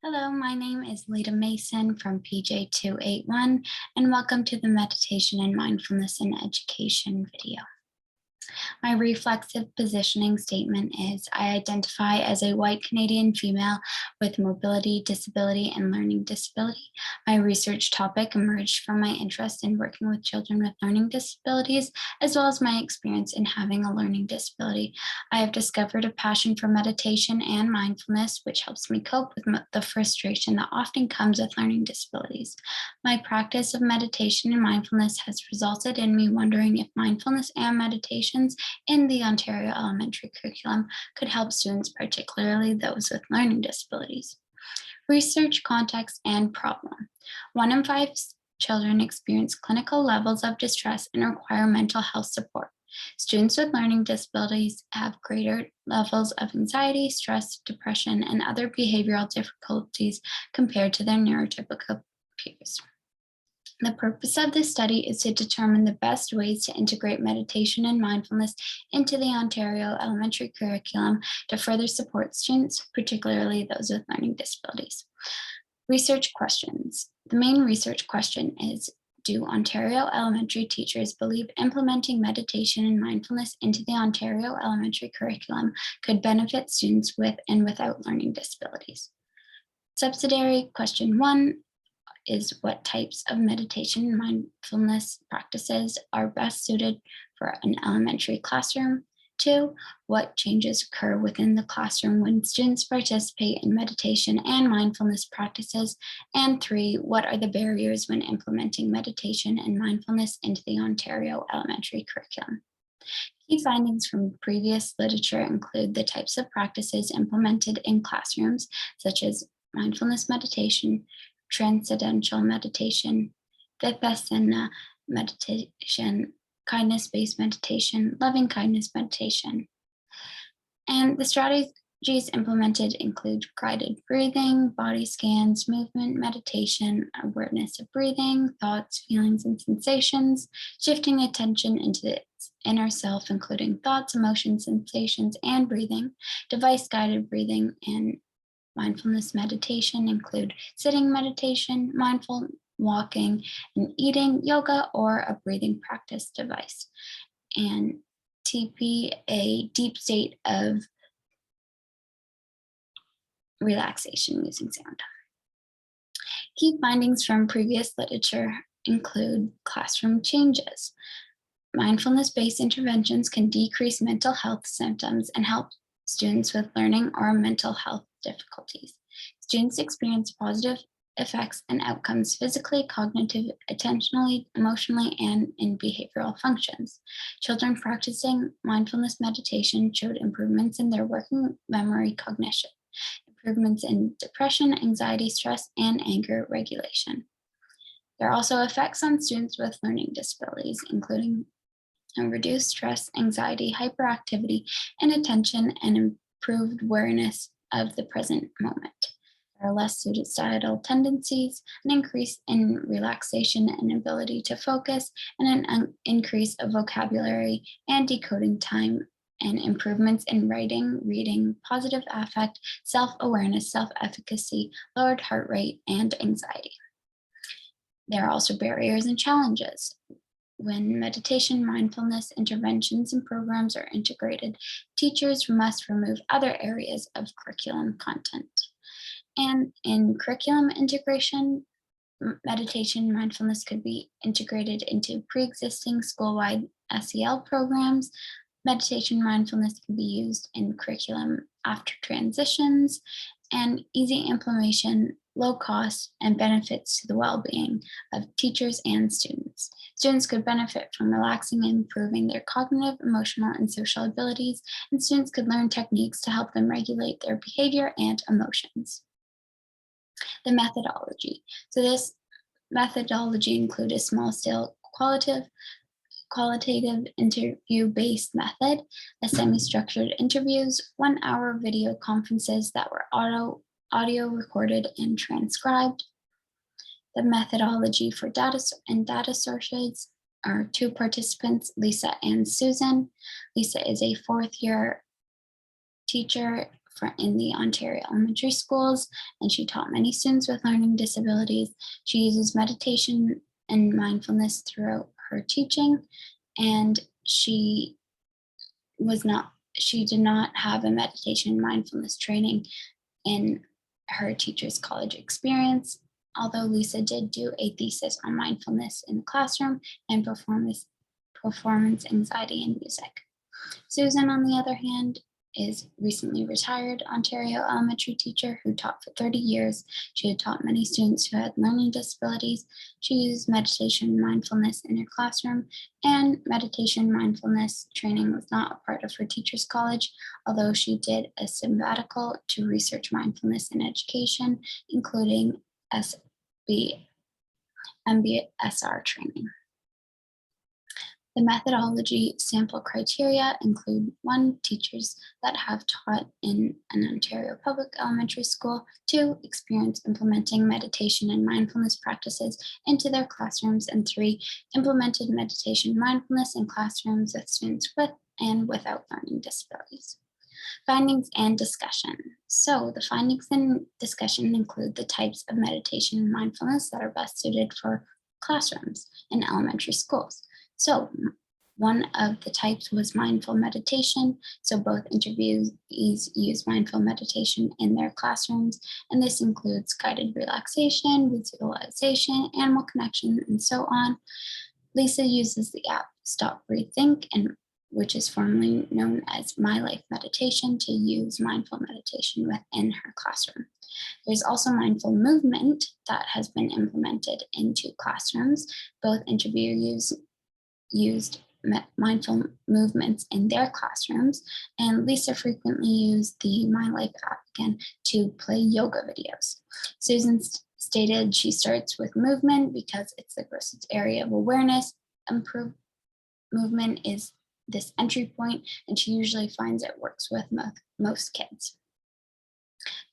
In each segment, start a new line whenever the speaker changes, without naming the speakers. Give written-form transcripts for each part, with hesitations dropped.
Hello, my name is Lita Mason from PJ281, and welcome to the Meditation and Mindfulness in Education video. My reflexive positioning statement is I identify as a white Canadian female with mobility, disability, and learning disability. My research topic emerged from my interest in working with children with learning disabilities, as well as my experience in having a learning disability. I have discovered a passion for meditation and mindfulness, which helps me cope with the frustration that often comes with learning disabilities. My practice of meditation and mindfulness has resulted in me wondering if mindfulness and meditations in the Ontario elementary curriculum could help students, particularly those with learning disabilities. Research, context, and problem. 1 in 5 children experience clinical levels of distress and require mental health support. Students with learning disabilities have greater levels of anxiety, stress, depression, and other behavioral difficulties compared to their neurotypical peers. The purpose of this study is to determine the best ways to integrate meditation and mindfulness into the Ontario elementary curriculum to further support students, particularly those with learning disabilities. Research questions. The main research question is, do Ontario elementary teachers believe implementing meditation and mindfulness into the Ontario elementary curriculum could benefit students with and without learning disabilities? Subsidiary question 1 is what types of meditation and mindfulness practices are best suited for an elementary classroom? 2, what changes occur within the classroom when students participate in meditation and mindfulness practices? And 3, what are the barriers when implementing meditation and mindfulness into the Ontario elementary curriculum? Key findings from previous literature include the types of practices implemented in classrooms, such as mindfulness meditation, transcendental meditation, vipassana meditation, kindness-based meditation, loving kindness meditation. And the strategies implemented include guided breathing, body scans, movement meditation, awareness of breathing, thoughts, feelings, and sensations, shifting attention into the inner self, including thoughts, emotions, sensations, and breathing. Device-guided breathing and mindfulness meditation include sitting meditation, mindful walking, and eating, yoga, or a breathing practice device. And TP, a deep state of relaxation using sound. Key findings from previous literature include classroom changes. Mindfulness-based interventions can decrease mental health symptoms and help students with learning or mental health difficulties. Students experience positive effects and outcomes physically, cognitive, attentionally, emotionally, and in behavioral functions. Children practicing mindfulness meditation showed improvements in their working memory cognition, improvements in depression, anxiety, stress, and anger regulation. There are also effects on students with learning disabilities, including reduced stress, anxiety, hyperactivity, and attention, and improved awareness of the present moment. There are less suicidal tendencies, an increase in relaxation and ability to focus, and an increase of vocabulary and decoding time, and improvements in writing, reading, positive affect, self-awareness, self-efficacy, lowered heart rate, and anxiety. There are also barriers and challenges. When meditation, mindfulness interventions and programs are integrated, teachers must remove other areas of curriculum content. And in curriculum integration, meditation, mindfulness could be integrated into pre-existing school-wide SEL programs. Meditation, mindfulness can be used in curriculum after transitions, and easy implementation, low cost, and benefits to the well-being of teachers and students. Students could benefit from relaxing and improving their cognitive, emotional, and social abilities, and students could learn techniques to help them regulate their behavior and emotions. The methodology. So this methodology includes a small-scale qualitative interview-based method, a semi-structured interviews, 1-hour video conferences that were audio recorded and transcribed. The methodology for data sources are 2 participants, Lisa and Susan. Lisa is a 4th-year teacher in the Ontario elementary schools, and she taught many students with learning disabilities. She uses meditation and mindfulness throughout her teaching, and she did not have a meditation and mindfulness training in her teacher's college experience, although Lisa did do a thesis on mindfulness in the classroom and performance anxiety in music. Susan, on the other hand, is recently retired Ontario elementary teacher who taught for 30 years. She had taught many students who had learning disabilities. She used meditation and mindfulness in her classroom, and meditation and mindfulness training was not a part of her teacher's college, although she did a sabbatical to research mindfulness in education, including MBSR training. The methodology sample criteria include 1, teachers that have taught in an Ontario public elementary school, 2, experience implementing meditation and mindfulness practices into their classrooms, and 3, implemented meditation and mindfulness in classrooms with students with and without learning disabilities. Findings and discussion. So the findings and discussion include the types of meditation and mindfulness that are best suited for classrooms in elementary schools. So one of the types was mindful meditation. So both interviewees use mindful meditation in their classrooms, and this includes guided relaxation, visualization, animal connection, and so on. Lisa uses the app Stop, Breathe, Think, which is formerly known as My Life Meditation, to use mindful meditation within her classroom. There's also mindful movement that has been implemented into classrooms. Both interviewees used mindful movements in their classrooms, and Lisa frequently used the My Life app again to play yoga videos. Susan stated she starts with movement because it's the grossest area of awareness. Movement is this entry point, and she usually finds it works with most kids.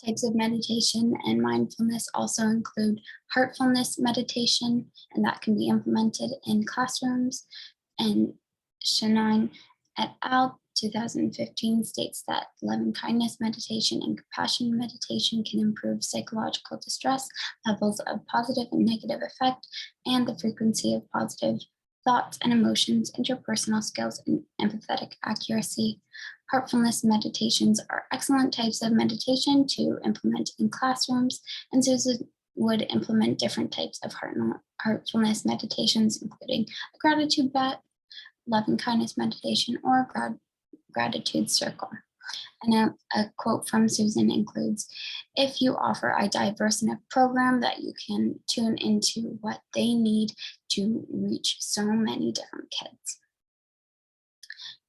Types of meditation and mindfulness also include heartfulness meditation, and that can be implemented in classrooms. And Shanae et al. 2015 states that loving kindness meditation and compassion meditation can improve psychological distress, levels of positive and negative effect, and the frequency of positive thoughts and emotions, interpersonal skills, and empathetic accuracy. Heartfulness meditations are excellent types of meditation to implement in classrooms, and Susan would implement different types of heartfulness meditations, including a gratitude bet, loving kindness meditation, or gratitude circle. And a quote from Susan includes, "If you offer a diverse enough program that you can tune into what they need to reach so many different kids."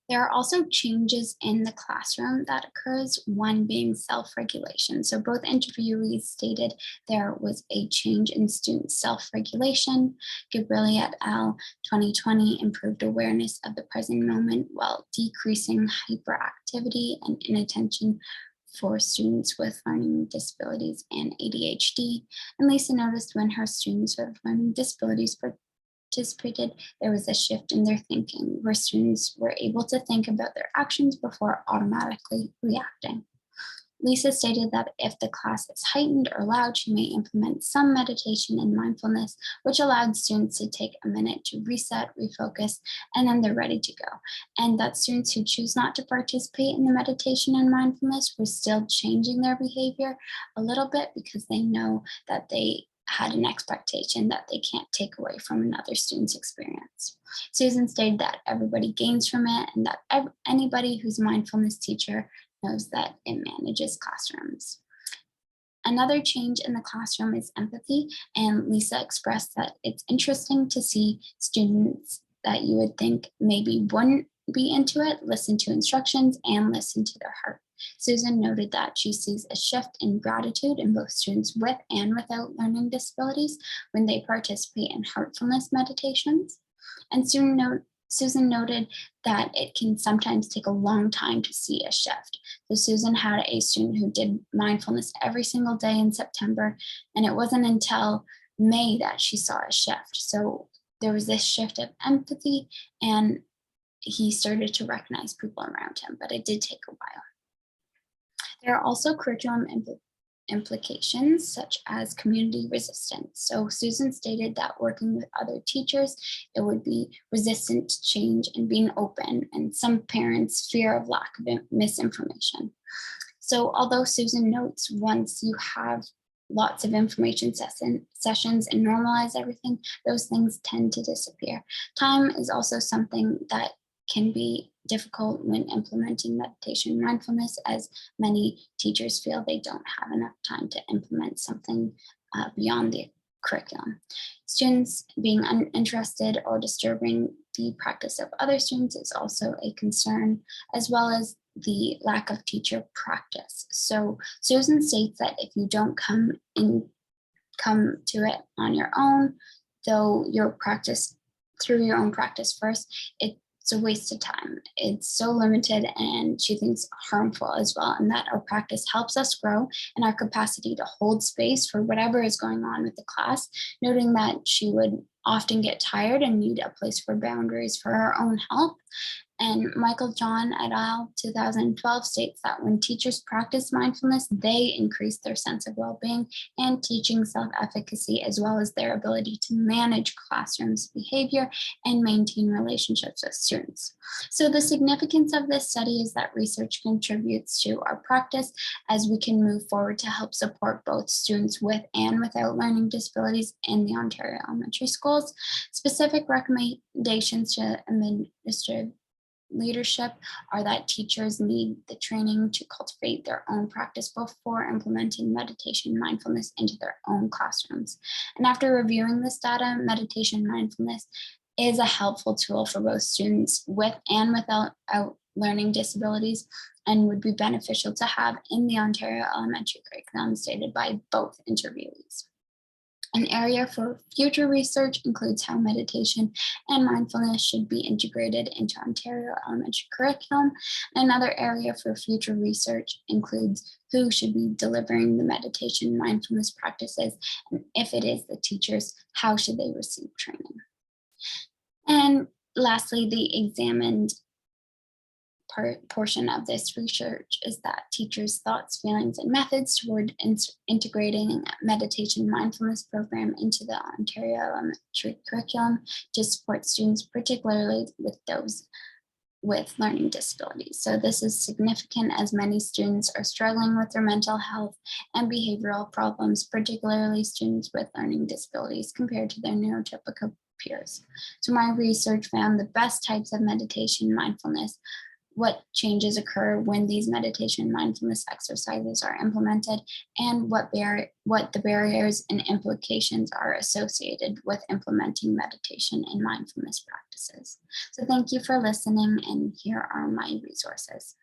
There are also changes in the classroom that occurs, one being self-regulation. So both interviewees stated there was a change in student self-regulation. Gabriele et al. 2020 improved awareness of the present moment while decreasing hyperactivity and inattention for students with learning disabilities and ADHD. And Lisa noticed when her students with learning disabilities participated, there was a shift in their thinking where students were able to think about their actions before automatically reacting. Lisa stated that if the class is heightened or loud, she may implement some meditation and mindfulness, which allowed students to take a minute to reset, refocus, and then they're ready to go. And that students who choose not to participate in the meditation and mindfulness were still changing their behavior a little bit because they know that they had an expectation that they can't take away from another student's experience. Susan stated that everybody gains from it, and that anybody who's a mindfulness teacher knows that it manages classrooms. Another change in the classroom is empathy, and Lisa expressed that it's interesting to see students that you would think maybe wouldn't be into it, listen to instructions, and listen to their heart. Susan noted that she sees a shift in gratitude in both students with and without learning disabilities when they participate in heartfulness meditations. And Susan noted that it can sometimes take a long time to see a shift. So Susan had a student who did mindfulness every single day in September, and it wasn't until May that she saw a shift. So there was this shift of empathy, and he started to recognize people around him, but it did take a while. There are also curriculum implications such as community resistance. So Susan stated that working with other teachers, it would be resistant to change and being open, and some parents fear of lack of misinformation. So although Susan notes once you have lots of information sessions and normalize everything, those things tend to disappear. Time is also something that can be difficult when implementing meditation mindfulness, as many teachers feel they don't have enough time to implement something beyond the curriculum. Students being uninterested or disturbing the practice of other students is also a concern, as well as the lack of teacher practice. So Susan states that if you don't come to it on your own, though your practice through your own practice first, it's a waste of time. It's so limited, and she thinks harmful as well, and that our practice helps us grow in our capacity to hold space for whatever is going on with the class, noting that she would often get tired and need a place for boundaries for her own health. And Michael John et al. 2012 states that when teachers practice mindfulness, they increase their sense of well-being and teaching self-efficacy, as well as their ability to manage classrooms behavior and maintain relationships with students. So the significance of this study is that research contributes to our practice as we can move forward to help support both students with and without learning disabilities in the Ontario elementary schools. Specific recommendations to administrative leadership are that teachers need the training to cultivate their own practice before implementing meditation mindfulness into their own classrooms. And after reviewing this data, meditation mindfulness is a helpful tool for both students with and without learning disabilities, and would be beneficial to have in the Ontario elementary curriculum, stated by both interviewees. An area for future research includes how meditation and mindfulness should be integrated into Ontario elementary curriculum. Another area for future research includes who should be delivering the meditation mindfulness practices, and if it is the teachers, how should they receive training? And lastly, the examined portion of this research is that teachers' thoughts, feelings, and methods toward integrating meditation mindfulness program into the Ontario elementary curriculum to support students, particularly with those with learning disabilities. So this is significant as many students are struggling with their mental health and behavioral problems, particularly students with learning disabilities compared to their neurotypical peers. So my research found the best types of meditation mindfulness, what changes occur when these meditation mindfulness exercises are implemented, and what the barriers and implications are associated with implementing meditation and mindfulness practices. So thank you for listening, and here are my resources.